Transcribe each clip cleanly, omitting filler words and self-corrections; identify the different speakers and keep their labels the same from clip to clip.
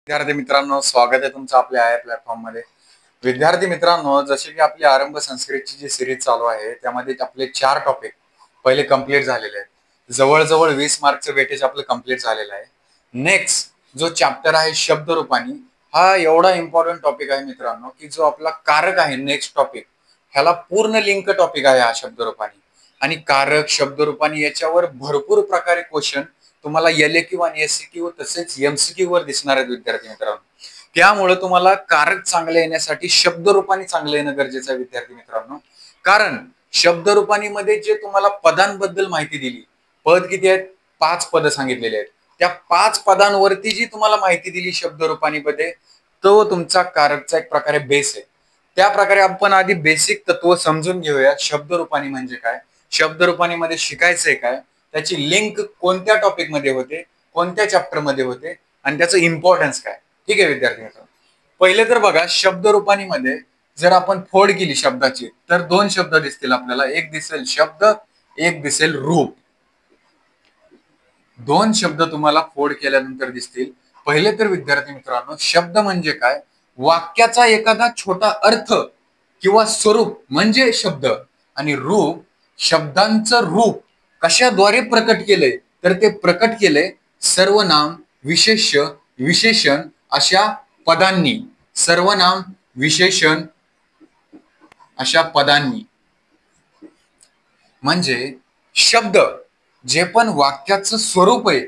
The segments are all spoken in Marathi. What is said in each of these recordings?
Speaker 1: विद्यार्थी मित्रांनो, स्वागत आहे तुमचं आपल्या आय प्लॅटफॉर्म मध्ये. विद्यार्थी मित्रांनो, जसे की आपली आरंभ संस्कृतची जी सिरीज चालू आहे त्यामध्ये आपले 4 टॉपिक पहिले कंप्लीट झालेले आहेत. जवळजवळ 20 मार्कचं वेटेज आपलं कंप्लीट झालेलं आहे. नेक्स्ट जो चॅप्टर आहे शब्दरूपानी, हा एवढा इम्पॉर्टंट टॉपिक आहे मित्रांनो की जो आपला कारक आहे. नेक्स्ट टॉपिक ह्याला पूर्ण लिंक टॉपिक आहे हा शब्दरूपानी. आणि कारक शब्दरूपानी याच्यावर भरपूर प्रकारे क्वेश्चन तुम्हाला LAQ आणि SCQ तसेच MCQ वर दिसणार आहेत विद्यार्थी मित्रांनो. त्यामुळे तुम्हाला कारक चांगले येण्यासाठी शब्दरूपानी चांगले येणं गरजेचं आहे विद्यार्थी मित्रांनो. कारण शब्दरूपानीमध्ये जे तुम्हाला पदांबद्दल माहिती दिली, पद किती आहेत? 5 पद सांगितलेले आहेत. त्या 5 पदांवरती जी तुम्हाला माहिती दिली शब्दरूपानीमध्ये, तो तुमचा कारकचा एक प्रकारे बेस आहे. त्या प्रकारे आपण आधी बेसिक तत्व समजून घेऊया. शब्दरूपानी म्हणजे काय, शब्दरूपानीमध्ये शिकायचंय काय, त्याची लिंक कोणत्या टॉपिक मध्ये होते, कोणत्या चॅप्टर मध्ये होते आणि त्याचं इम्पॉर्टन्स काय. ठीक आहे विद्यार्थी मित्रांनो, पहिले तर बघा शब्दरूपानीमध्ये जर आपण फोड केली शब्दाची तर 2 शब्द दिसतील आपल्याला. एक दिसेल शब्द, एक दिसेल रूप. 2 शब्द तुम्हाला फोड केल्यानंतर दिसतील. पहिले तर विद्यार्थी मित्रांनो, शब्द म्हणजे काय, वाक्याचा एखादा छोटा अर्थ किंवा स्वरूप म्हणजे शब्द. आणि रूप, शब्दांचं रूप कशाद्वारे प्रकट केले, तर ते प्रकट केले सर्वनाम, विशेष्य, विशेषण अशा पदांनी. सर्वनाम, विशेषण अशा पदांनी. म्हणजे शब्द जे पण वाक्याचं स्वरूप आहे,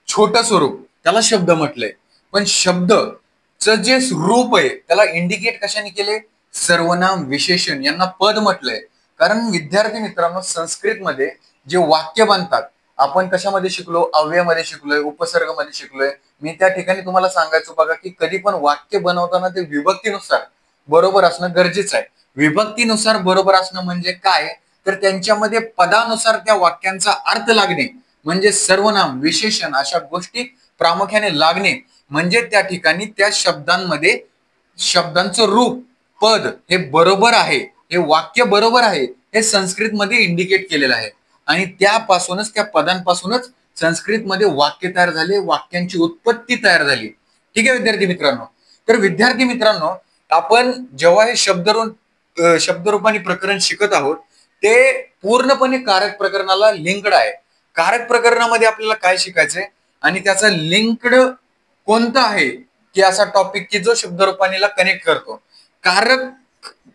Speaker 1: छोटं स्वरूप, त्याला शब्द म्हटलंय. पण शब्दचं जे रूप आहे त्याला इंडिकेट कशाने केले? सर्वनाम, विशेषण यांना पद म्हटलंय. कारण विद्यार्थी मित्रांनो, संस्कृतमध्ये जे वाक्य बनतात, आपण कशामध्ये शिकलो? अव्ययामध्ये शिकलोय, उपसर्गामध्ये शिकलोय. मी त्या ठिकाणी तुम्हाला सांगायचो बघा की कधी पण वाक्य बनवताना ते विभक्तीनुसार बरोबर असणं गरजेचं आहे. विभक्तीनुसार बरोबर असणं म्हणजे काय, तर त्यांच्यामध्ये पदानुसार त्या वाक्यांचा अर्थ लागणे, म्हणजे सर्वनाम, विशेषण अशा गोष्टी प्रामुख्याने लागणे. म्हणजे त्या ठिकाणी त्या शब्दांमध्ये शब्दांचं रूप, पद हे बरोबर आहे, हे वाक्य बरोबर आहे, हे संस्कृतमध्ये इंडिकेट केलेलं आहे. आणि त्यापासूनच, त्या पदांपासूनच संस्कृतमध्ये वाक्य तयार झाले, वाक्यांची उत्पत्ती तयार झाली. ठीक आहे विद्यार्थी मित्रांनो. तर विद्यार्थी मित्रांनो, आपण जेव्हा हे शब्दरूपानी प्रकरण शिकत आहोत ते पूर्णपणे कारक प्रकरणाला लिंक्ड आहे. कारक प्रकरणामध्ये आपल्याला काय शिकायचंय आणि त्याचा लिंक्ड कोणता आहे की असा टॉपिक की जो शब्दरूपानीला कनेक्ट करतो. कारक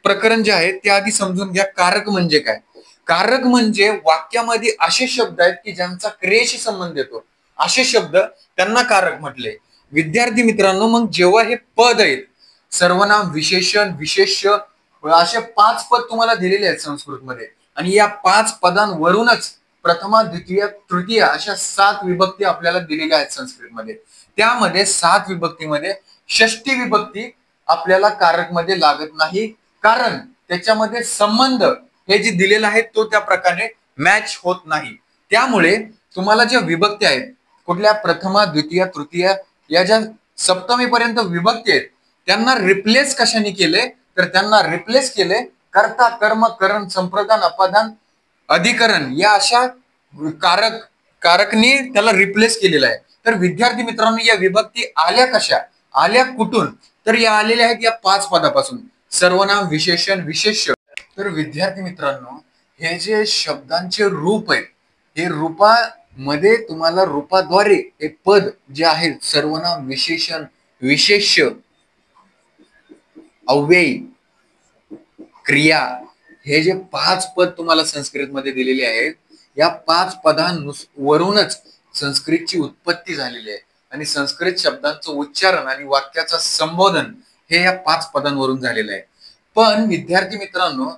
Speaker 1: प्रकरण जे आहे ते आधी समजून घ्या. कारक म्हणजे काय? कारक म्हणजे वाक्यामध्ये असे शब्द आहेत की ज्यांचा क्रियेशी संबंध येतो, असे शब्द त्यांना कारक म्हटले. विद्यार्थी मित्रांनो, मग जेव्हा हे पद आहेत, सर्वनाम, विशेषण, विशेष्य असे 5 पद तुम्हाला दिलेले आहेत संस्कृतमध्ये. आणि या 5 पदांवरूनच प्रथमा, द्वितीय, तृतीय अशा 7 विभक्ती आपल्याला दिलेल्या आहेत संस्कृतमध्ये. त्यामध्ये 7 विभक्तीमध्ये षष्टी विभक्ती आपल्याला कारक मध्ये लागत नाही, कारण त्याच्यामध्ये संबंध हे जे दिलेलं आहे तो त्या प्रकारे मॅच होत नाही. त्यामुळे तुम्हाला ज्या विभक्ती आहेत, कुठल्या प्रथमा, द्वितीय, तृतीय या ज्या सप्तमी पर्यंत विभक्ती आहेत, त्यांना रिप्लेस कशाने केले, तर त्यांना रिप्लेस केले कर्ता, कर्म, करण, संप्रदान, अपादान, अधिकरण या अशा कारकनी त्याला रिप्लेस केलेलं आहे. तर विद्यार्थी मित्रांनो, या विभक्ती आल्या कशा, आल्या कुठून, तर या आलेल्या आहेत या 5 पदापासून. सर्वनाम, विशेषण, विशेष्य. तर विद्यार्थी मित्रांनो, हे जे शब्दांचे रूप आहेत, हे रूपामध्ये तुम्हाला रूपाद्वारे हे पद जे आहे, सर्वनाम, विशेषण, विशेष्य, अव्यय, क्रिया, हे जे 5 पद तुम्हाला संस्कृतमध्ये दिलेले आहेत, या 5 पदांवरूनच संस्कृतची उत्पत्ती झालेली आहे. आणि संस्कृत शब्दांचं उच्चारण आणि वाक्याचं संबोधन हे या 5 पदांवरून झालेलं आहे. पण विद्यार्थी मित्रांनो,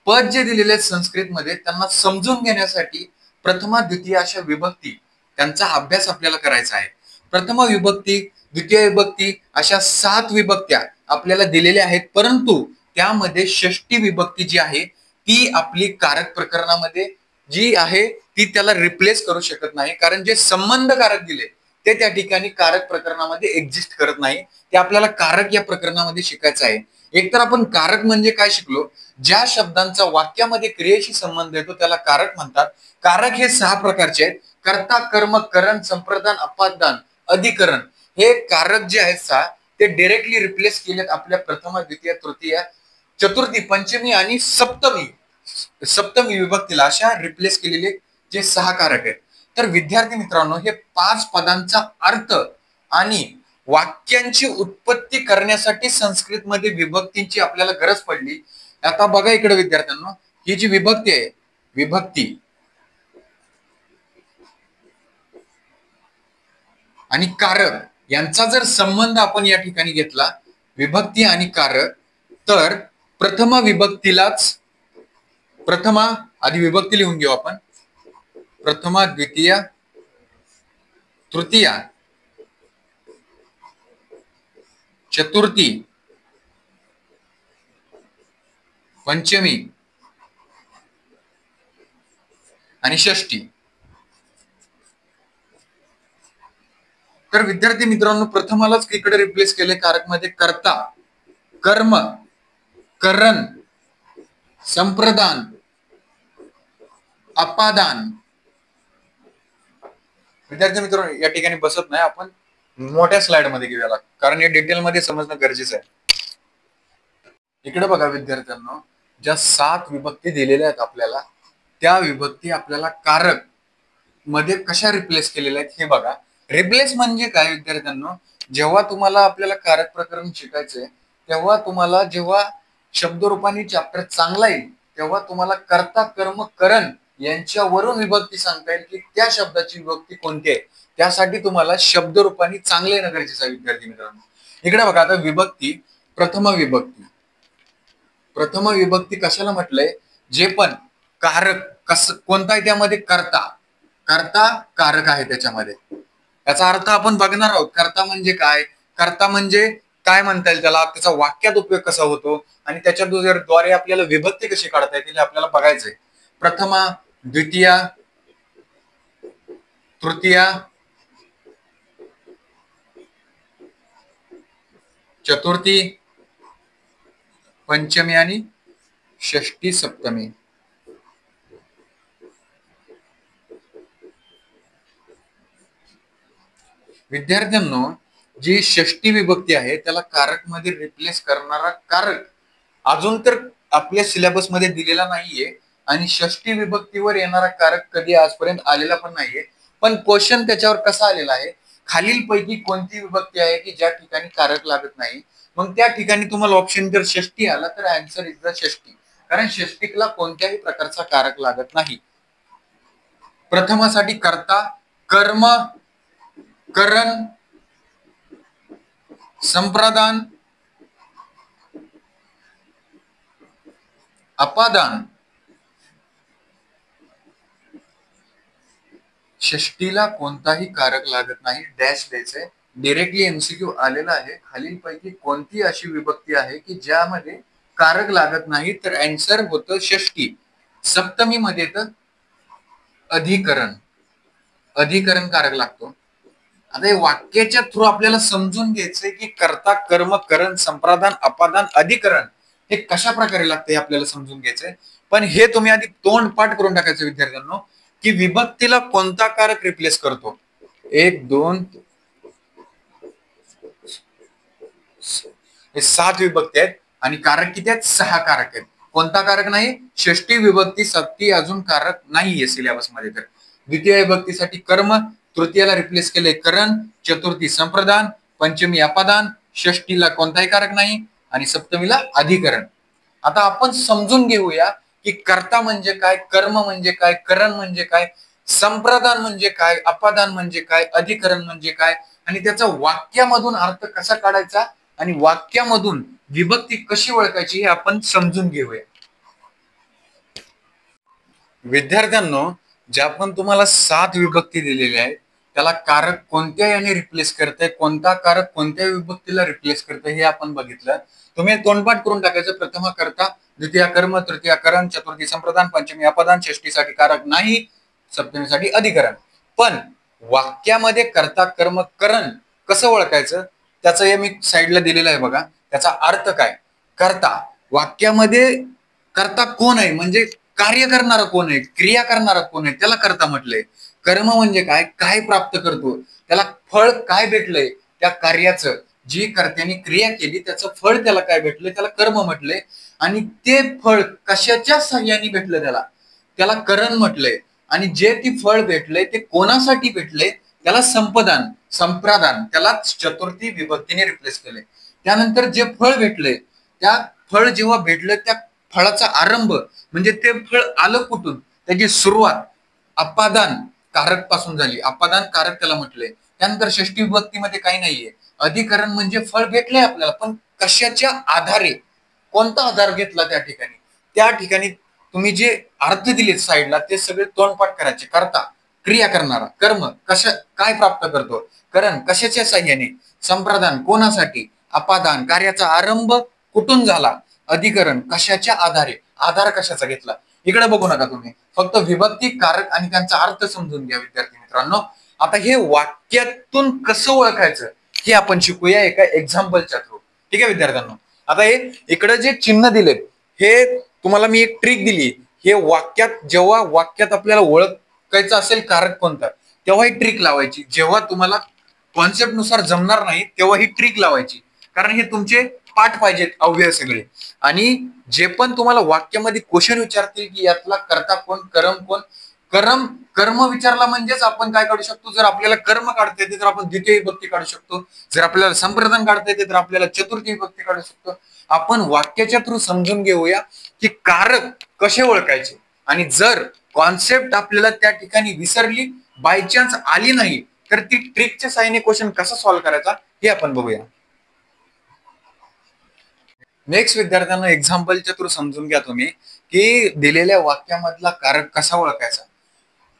Speaker 1: पद जे दिलेले आहेत संस्कृतमध्ये त्यांना समजून घेण्यासाठी प्रथमा, द्वितीय अशा विभक्ती त्यांचा अभ्यास आपल्याला करायचा आहे. प्रथमा विभक्ती, द्वितीय विभक्ती अशा 7 विभक्त्या आपल्याला दिलेल्या आहेत. परंतु त्यामध्ये षष्टी विभक्ती जी आहे ती आपली कारक प्रकरणामध्ये जी आहे ती त्याला रिप्लेस करू शकत नाही, कारण जे संबंध कारक दिले ते त्या ठिकाणी कारक प्रकरणामध्ये एक्झिस्ट करत नाही. ते आपल्याला कारक या प्रकरणामध्ये शिकायचं आहे. एकतर आपण कारक म्हणजे काय शिकलो, ज्या शब्दांचा वाक्यामध्ये क्रियेशी संबंध येतो त्याला कारक म्हणतात. कारक हे 6 प्रकारचे आहेत: कर्ता, कर्म, करण, संप्रदान, अपादान, अधिकरण. हे कारक जे आहेत सहा ते डायरेक्टली रिप्लेस केलेत आपल्या प्रथमा, द्वितीय, तृतीय, चतुर्थी, पंचमी आणि सप्तमी विभक्तीला अशा रिप्लेस केलेले जे सहा कारक आहेत. तर विद्यार्थी मित्रांनो, हे 5 पदांचा अर्थ आणि वाक्यांची उत्पत्ती करण्यासाठी संस्कृतमध्ये विभक्तींची आपल्याला गरज पडली. आता बघा इकडे विद्यार्थ्यांनो, ही जी विभक्ती आहे, विभक्ती आणि कारक यांचा जर संबंध आपण या ठिकाणी घेतला, विभक्ती आणि कारक, तर प्रथमा विभक्तीलाच, प्रथमा आधी विभक्ती लिहून घेऊ आपण, प्रथमा, द्वितीय, तृतीय, चतुर्थी, पंचमी आणि षष्टी. तर विद्यार्थी मित्रांनो, प्रथमालाच इकडे रिप्लेस केले कारक मध्ये कर्ता, कर्म, करण, संप्रदान, अपादान. विद्यार्थी मित्रांनो, या ठिकाणी बसत नाही, आपण मोठ्या स्लाइड मध्ये घेऊया, कारण हे डिटेल मध्ये समजणं गरजेचं आहे. इकडे बघा विद्यार्थ्यांनो, ज्या 7 विभक्ती दिलेल्या आहेत आपल्याला, त्या विभक्ती आपल्याला कारक मध्ये कशा रिप्लेस केलेल्या आहेत हे बघा. रिप्लेस म्हणजे काय विद्यार्थ्यांनो, जेव्हा तुम्हाला आपल्याला कारक प्रकरण शिकायचंय, तेव्हा तुम्हाला जेव्हा शब्दरूपाने चॅप्टर चांगला येईल, तेव्हा तुम्हाला कर्ता, कर्म, करण यांच्यावरून विभक्ती सांगता येईल की त्या शब्दाची विभक्ती कोणती आहे. त्यासाठी तुम्हाला शब्दरूपाने चांगले येणं गरजेचं आहे विद्यार्थी मित्रांनो. इकडे बघा, आता विभक्ती, प्रथमा विभक्ती, प्रथमा विभक्ती कशाला म्हटलंय, जे पण कारक कोणता आहे त्यामध्ये कर्ता, कर्ता कारक आहे त्याच्यामध्ये. याचा अर्थ आपण बघणार आहोत. कर्ता म्हणजे काय, कर्ता म्हणजे काय म्हणता येईल त्याला, त्याचा वाक्यात उपयोग कसा होतो आणि त्याच्या द्वारे आपल्याला विभक्ती कशी काढता येतील आपल्याला बघायचंय. प्रथमा, द्वितीय, तृतीय, चतुर्थी, पंचमी आणि षष्टी, सप्तमी. विद्यार्थ्यांनो, जी षष्टी विभक्ती आहे त्याला कारक मध्ये रिप्लेस करणारा कारक अजून तर आपल्या सिलेबस मध्ये दिलेला नाहीये आणि षष्टी विभक्तीवर येणारा कारक कधी आजपर्यंत आलेला पण नाहीये. पण क्वेश्चन त्याच्यावर कसा आलेला आहे, खालील पैकी कोणती विभक्ती आहे की ज्या ठिकाणी कारक लागत नाही, मग त्या ठिकाणी तुम्हाला ऑप्शन जर षष्टी आला तर आन्सर इज द षष्टी, कारण षष्टीला कोणत्याही प्रकारचा कारक लागत नाही. प्रथमासाठी कर्ता, कर्म, करण, संप्रदान, अपादान. षष्टीला कोणताही कारक लागत नाही, डॅश द्यायचंय. डायरेक्टली एमसीक्यू आलेला आहे, खालीलपैकी कोणती अशी विभक्ती आहे की ज्यामध्ये कारक लागत नाही, तर आन्सर होतं षष्टी. सप्तमी मध्ये तर अधिकरण, अधिकरण कारक लागतो. आता हे वाक्याच्या थ्रू आपल्याला समजून घ्यायचंय की कर्ता, कर्म, करण, संप्रदान, अपादान, अधिकरण हे कशा प्रकारे लागते आपल्याला समजून घ्यायचंय. पण हे तुम्ही आधी तोंडपाठ करून टाकायचं विद्यार्थ्यांनो, की विभक्तीला कोणता कारक रिप्लेस करतो. 1, 2, हे 7 विभक्ती आहेत आणि कारक किती आहेत, 6 कारक आहेत. कोणता कारक नाही, षष्टी विभक्ती, सप्ती अजून कारक नाहीये सिलेबस मध्ये. तर द्वितीय विभक्तीसाठी कर्म, तृतीयाला रिप्लेस केले करण, चतुर्थी संप्रदान, पंचमी अपादान, षष्टीला कोणताही कारक नाही आणि सप्तमीला अधिकरण. आता आपण समजून घेऊया की कर्ता म्हणजे काय, कर्म म्हणजे काय, करण म्हणजे काय, संप्रदान म्हणजे काय, अपादान म्हणजे काय, अधिकरण म्हणजे काय आणि त्याचा वाक्यामधून अर्थ कसा काढायचा आणि वाक्यामधून विभक्ती कशी ओळखायची हे आपण समजून घेऊया. विद्यार्थ्यांनो, ज्या पण तुम्हाला 7 विभक्ती दिलेल्या आहेत त्याला कारक कोणत्या याने रिप्लेस करते, कोणता कारक कोणत्या विभक्तीला रिप्लेस करते हे आपण बघितलं. तुम्ही तोंडपाठ करून टाकायचं. प्रथमा कर्ता, द्वितीय कर्म, तृतीय करण, चतुर्थी संप्रदान, पंचमी अपादान, षष्टीसाठी कारक नाही, सप्तमीसाठी अधिकरण. पण वाक्यामध्ये कर्ता, कर्म, करण कसं ओळखायचं त्याचं हे मी साईडला दिलेलं आहे बघा. त्याचा अर्थ काय, कर्ता, वाक्यामध्ये कर्ता कोण आहे म्हणजे कार्य करणारा कोण आहे, क्रिया करणारा कोण आहे, त्याला कर्ता म्हटलंय. कर्म म्हणजे काय, काय प्राप्त करतो, त्याला फळ काय भेटलंय त्या कार्याचं, जी कर्त्याने क्रिया केली त्याचं फळ त्याला काय भेटलं, त्याला कर्म म्हटलंय. आणि ते फळ कशाच्या साह्याने भेटलं, त्याला त्याला करण म्हटलंय. आणि जे ती फळ भेटले ते कोणासाठी भेटले, त्याला संपदान, संप्रादान, त्याला चतुर्थी विभक्तीने रिप्लेस केले. त्यानंतर जे फळ भेटले, त्या फळ जेव्हा भेटलं त्या फळाचा आरंभ म्हणजे ते फळ आलं कुठून, त्याची सुरुवात अपादान कारक पासून झाली. अपादान कारक त्याला म्हटलंय. त्यानंतर षष्टी विभक्तीमध्ये काही नाहीये. अधिकरण म्हणजे फळ भेटले आपल्याला, पण कशाच्या आधारे, कोणता आधार घेतला त्या ठिकाणी. त्या ठिकाणी तुम्ही जे अर्थ दिलेत साईडला ते सगळे तोंडपाठ करायचे. करता, क्रिया करणारा, कर्म कशा काय प्राप्त करतो, करण कशाच्या साह्याने, संप्रदान कोणासाठी, अपादान कार्याचा आरंभ कुठून झाला, अधिकरण कशाच्या आधारे, आधार कशाचा घेतला. इकडे बघू नका तुम्ही, फक्त विभक्ती, कारक आणि त्यांचा अर्थ समजून घ्या विद्यार्थी मित्रांनो. आता हे वाक्यातून कसं ओळखायचं हे आपण शिकूया एका एक्झाम्पलच्या थ्रू. ठीक आहे विद्यार्थ्यांनो. आता हे इकडे जे चिन्ह दिलेत, हे तुम्हाला मी एक ट्रिक दिली. हे वाक्यात, जेव्हा वाक्यात आपल्याला ओळखायचं असेल कारक कोणता, तेव्हा ही ट्रिक लावायची. जेव्हा तुम्हाला कॉन्सेप्ट नुसार जमणार नाही तेव्हा ही ट्रिक लावायची, कारण हे तुमचे पाठ पाहिजेत अव्यय सगळे. आणि जे पण तुम्हाला वाक्यामध्ये क्वेश्चन विचारतील की यातला कर्ता कोण, कर्म कोण, कर्म विचारला म्हणजेच आपण काय काढू शकतो. जर आपल्याला कर्म काढता येते तर आपण द्वितीय विभक्ती काढू शकतो. जर आपल्याला संप्रदान काढता येते तर आपल्याला चतुर्थी विभक्ती काढू शकतो. आपण वाक्याच्या थ्रू समजून घेऊया की कारक कसे ओळखायचे. आणि जर कॉन्सेप्ट आपल्याला त्या ठिकाणी विसरली, बाय चान्स आली नाही, तर ती ट्रिकच्या साहाय्याने क्वेश्चन कसा सॉल्व्ह करायचा हे आपण बघूया. नेक्स्ट विद्यार्थ्यांना एक्झाम्पलच्या थ्रू समजून घ्या तुम्ही की दिलेल्या वाक्यामधला कारक कसा ओळखायचा.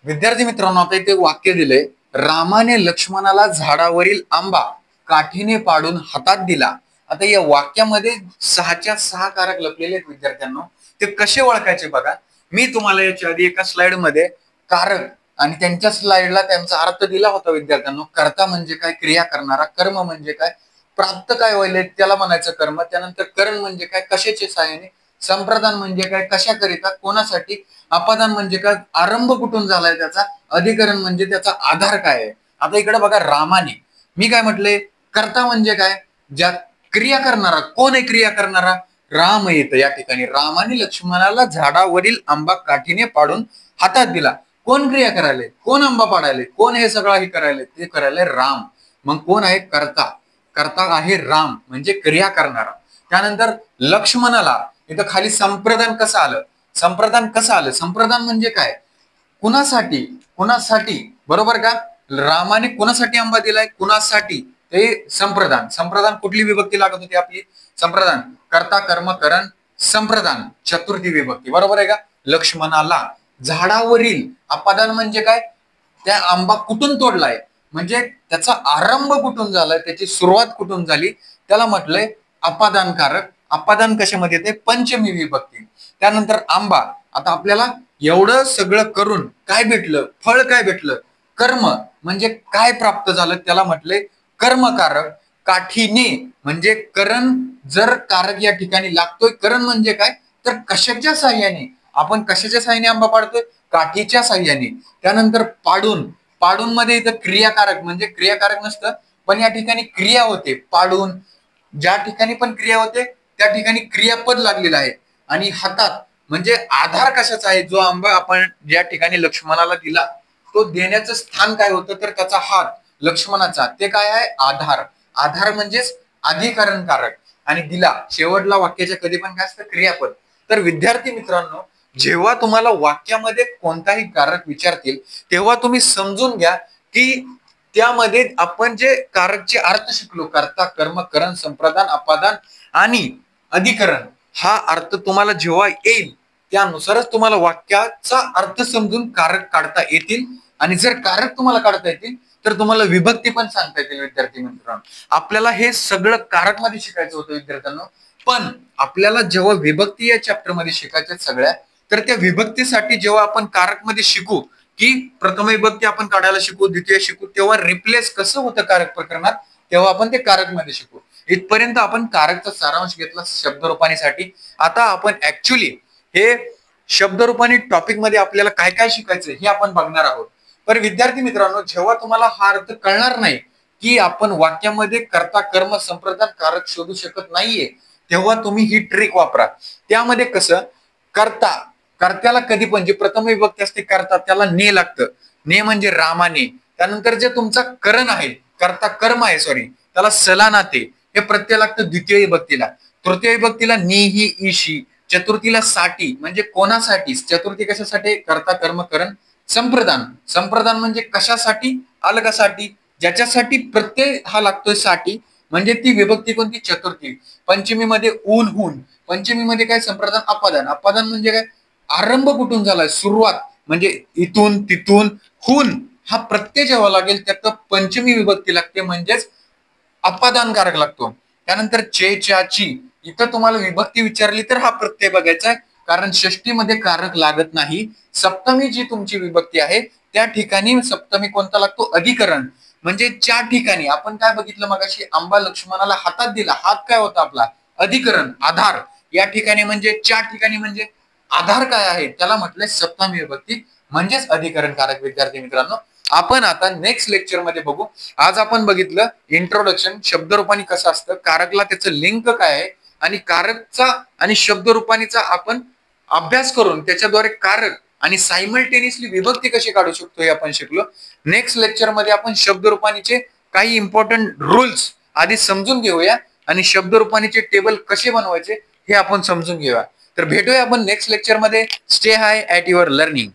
Speaker 1: विद्यार्थी मित्रांनो, आता इथे वाक्य दिले, रामाने लक्ष्मणाला झाडावरील आंबा काठीने पाडून हातात दिला. आता या वाक्यामध्ये 6च्या 6 कारक लपलेले आहेत विद्यार्थ्यांनो. ते कसे ओळखायचे बघा. मी तुम्हाला याच्या आधी एका स्लाइड मध्ये कारक आणि त्यांच्या स्लाइडला त्यांचा अर्थ दिला होता विद्यार्थ्यांनो. कर्ता म्हणजे काय, क्रिया करणारा, कर्म म्हणजे काय, प्राप्त काय व्हायला त्याला म्हणायचं कर्म, त्यानंतर करण म्हणजे काय, कशाचे साहाय्याने, संप्रदान म्हणजे काय, कशाकरिता, कोणासाठी, अपादान म्हणजे काय, आरंभ कुठून झालाय त्याचा, अधिकरण म्हणजे त्याचा आधार काय आहे. आता इकडे बघा, रामाने, मी काय म्हटले, कर्ता म्हणजे काय, ज्या क्रिया करणारा, कोण आहे क्रिया करणारा, राम येतं या ठिकाणी. रामाने लक्ष्मणाला झाडावरील आंबा काठीने पाडून हातात दिला. कोण क्रिया करायले, कोण आंबा पाडायले, कोण हे सगळं हे करायले, ते करायले राम. मग कोण आहे, कर्ता, कर्ता आहे राम म्हणजे क्रिया करणारा. त्यानंतर लक्ष्मणाला, इथं खाली संप्रदान कसं आलं, संप्रदान कसं आलं, संप्रदान म्हणजे काय, कुणासाठी, कुणासाठी, बरोबर का. रामाने कुणासाठी आंबा दिलाय, कुणासाठी, ते संप्रदान. संप्रदान कुठली विभक्ती लागत होती आपली, संप्रदान, कर्ता कर्म करण संप्रदान, चतुर्थी विभक्ती, बरोबर आहे का. लक्ष्मणाला झाडावरील, अपादान म्हणजे काय, त्या आंबा कुठून तोडलाय म्हणजे त्याचा आरंभ कुठून झालाय, त्याची सुरुवात कुठून झाली, त्याला म्हटलंय अपादानकारक. अपादान कशामध्ये येते, पंचमी विभक्ती. त्यानंतर आंबा. आता आपल्याला एवढं सगळं करून काय भेटलं, फळ काय भेटलं, कर्म म्हणजे काय प्राप्त झालं, त्याला म्हटलंय कर्मकारक. काठीने म्हणजे करण, जर कारक या ठिकाणी लागतोय, करण म्हणजे काय, तर कशाच्या साह्याने, आपण कशाच्या साह्याने आंबा पाडतोय, काठीच्या साह्याने. त्यानंतर पाडून, पाडून मध्ये इथं क्रियाकारक म्हणजे क्रियाकारक नसतं, पण या ठिकाणी क्रिया होते. पाडून ज्या ठिकाणी पण क्रिया होते त्या ठिकाणी क्रियापद लागलेलं आहे. आणि हातात म्हणजे आधार कशाचा आहे, जो आंबा आपण ज्या ठिकाणी लक्ष्मणाला दिला तो देण्याचं स्थान काय होतं, तर त्याचा हात लक्ष्मणाचा, ते काय आहे, आधार. आधार म्हणजेच अधिकरणकारक. आणि दिला शेवटला वाक्याच्या कधी पण काय असतं, क्रियापद. तर विद्यार्थी मित्रांनो, जेव्हा तुम्हाला वाक्यामध्ये कोणताही कारक विचारतील तेव्हा तुम्ही समजून घ्या की त्यामध्ये आपण जे कारकचे अर्थ शिकलो, कर्ता कर्म करण संप्रदान अपादान आणि अधिकरण, हा अर्थ तुम्हाला जेव्हा येईल त्यानुसारच तुम्हाला वाक्याचा अर्थ समजून कारक काढता येतील. आणि जर कारक तुम्हाला काढता येतील तर तुम्हाला विभक्ती पण सांगता येतील. विद्यार्थी मित्रांनो, आपल्याला हे सगळं कारक मध्ये शिकायचं होतं विद्यार्थ्यांनो. पण आपल्याला जेव्हा विभक्ती या चॅप्टर मध्ये शिकायच्या सगळ्या, तर त्या विभक्तीसाठी जेव्हा आपण कारक मध्ये शिकू की प्रथम विभक्ती आपण काढायला शिकू, द्वितीय शिकू, तेव्हा रिप्लेस कसं होतं कारक प्रकरणात, तेव्हा आपण ते कारक मध्ये शिकू. इथपर्यंत आपण कारकचा सारांश घेतला शब्दरूपानीसाठी. आता आपण ऍक्च्युली हे शब्दरूपानी टॉपिक मध्ये आपल्याला काय काय शिकायचं हे आपण बघणार आहोत. पण विद्यार्थी मित्रांनो, जेव्हा तुम्हाला हा अर्थ कळणार नाही की आपण वाक्यामध्ये कर्ता कर्म संप्रदान कारक शोधू शकत नाहीये, तेव्हा तुम्ही ही ट्रिक वापरा. त्यामध्ये कसं, कर्ता, कर्त्याला कधी पण जे प्रथम विभक्ती असते कर्ता त्याला ने लागतं. ने म्हणजे रामाने. त्यानंतर जे तुमचा करण आहे, कर्ता कर्म आहे सॉरी, त्याला सलानाते हे प्रत्यय लागतं द्वितीय विभक्तीला. तृतीय विभक्तीला निही ईशी, चतुर्थीला साठी म्हणजे कोणासाठी, चतुर्थी कशासाठी, कर्ता कर्म करण संप्रदान. संप्रदान म्हणजे कशासाठी, अलगासाठी, ज्याच्यासाठी प्रत्यय हा लागतोय साठी, म्हणजे ती विभक्ती कोणती, चतुर्थी. पंचमीमध्ये ऊन हून, पंचमीमध्ये काय संप्रदान अपादान. अपादान म्हणजे काय, आरंभ कुठून झालाय, सुरुवात, म्हणजे इथून तिथून. हून हा प्रत्यय जेव्हा लागेल त्यात पंचमी विभक्ती लागते म्हणजेच अपादानकारक लागतो. त्यानंतर चे ची, इथं तुम्हाला विभक्ती विचारली तर हा प्रत्यय बघायचा आहे, कारण षष्टीमध्ये कारक लागत नाही. सप्तमी जी तुमची विभक्ती आहे त्या ठिकाणी सप्तमी कोणता लागतो, अधिकरण. म्हणजे च्या ठिकाणी आपण काय बघितलं मगाशी, आंबा लक्ष्मणाला हातात दिला, हात काय होता आपला, अधिकरण, आधार. या ठिकाणी म्हणजे च्या ठिकाणी म्हणजे आधार काय आहे त्याला म्हटलंय सप्तमी विभक्ती म्हणजेच अधिकरण कारक. विद्यार्थी मित्रांनो, आपण आता नेक्स्ट लेक्चर मध्ये बघू. आज आपण बघितलं इंट्रोडक्शन, शब्दरूपानी कसं असतं, कारकला त्याचं लिंक काय आहे, आणि कारकचा आणि शब्दरूपानीचा आपण अभ्यास करून त्याच्याद्वारे कारक आणि सायमल्टेनियसली विभक्ती कशी काढू शकतो हे आपण शिकलो. नेक्स्ट लेक्चर मध्ये आपण शब्दरूपानीचे काही इम्पॉर्टंट रूल्स आधी समजून घेऊया आणि शब्दरूपानीचे टेबल कसे बनवायचे हे आपण समजून घेऊया. तर भेटूया आपण नेक्स्ट लेक्चर मध्ये. Stay high at your learning.